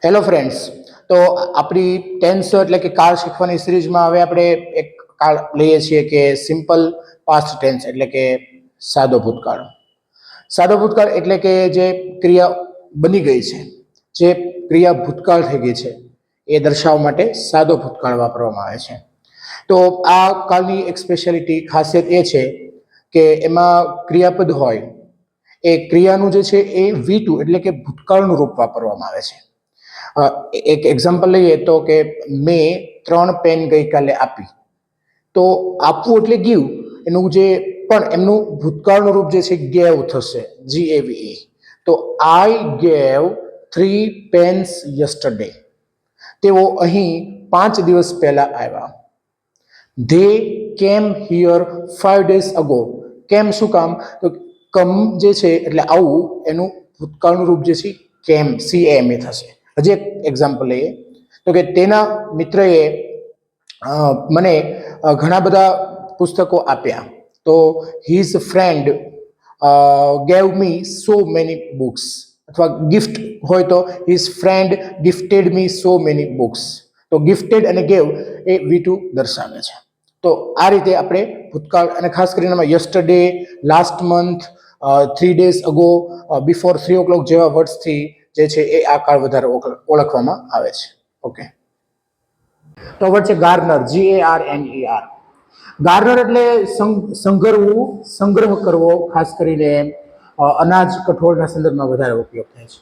Hello friends, તો આપણી tense એટલે કે કાળ શીખવાની સિરીઝમાં હવે આપણે એક કાળ લઈએ છીએ કે સિમ્પલ પાસ્ટ ટેન્સ એટલે કે સાદો ભૂતકાળ. સાદો ભૂતકાળ એટલે કે જે ક્રિયા બની ગઈ છે, જે ક્રિયા ભૂતકાળ થઈ ગઈ છે એ દર્શાવવા માટે સાદો ભૂતકાળ વાપરવામાં આવે છે. તો આ કાળની એક સ્પેશિયાલિટી ખાસિયત એ છે કે એમાં ક્રિયાપદ હોય એ ક્રિયાનું જે છે એ V2 એટલે કે ભૂતકાળનું રૂપ વાપરવામાં આવે છે. એક એક્ઝામ્પલ લઈએ તો કે મેં 3 પેન ગઈકાલે આપી. તો આપવું એટલે ગીવ, એનું જે પણ એમનું ભૂતકાળનું રૂપ જે છે ગેવ થશે, GAVE. તો આઈ ગેવ 3 પેન્સ યસ્ટરડે. તેઓ અહીં 5 દિવસ પહેલા આવ્યા. ધે કેમ હિયર 5 days ago. કેમ શું કામ? તો કમ જે છે એટલે આવું એનું ભૂતકાળનું રૂપ જે છે કેમ, CAME થશે. હજી એક એક્ઝામ્પલ લઈએ તો કે તેના મિત્રએ મને ઘણા બધા પુસ્તકો આપ્યા. તો હિઝ ફ્રેન્ડ ગેવ મી સો મેની બુક્સ. અથવા ગિફ્ટ હોય તો હિઝ ફ્રેન્ડ ગિફ્ટેડ મી સો મેની બુક્સ. તો ગિફ્ટેડ અને ગેવ એ V2 દર્શાવે છે. તો આ રીતે આપણે ભૂતકાળ અને ખાસ કરીને yesterday, last month, 3 days ago, before 3 o'clock જેવા વર્ડ્સથી જે છે એ આ કાળ વધારે ઓળખવામાં આવે છે. ઓકે, તો વર્ડ છે ગાર્નર, GARNER. ગાર્નર એટલે સંગ્રહવું, સંગ્રહ કરવો. ખાસ કરીને અનાજ, કઠોળના સંદર્ભમાં વધારે ઉપયોગ થાય છે.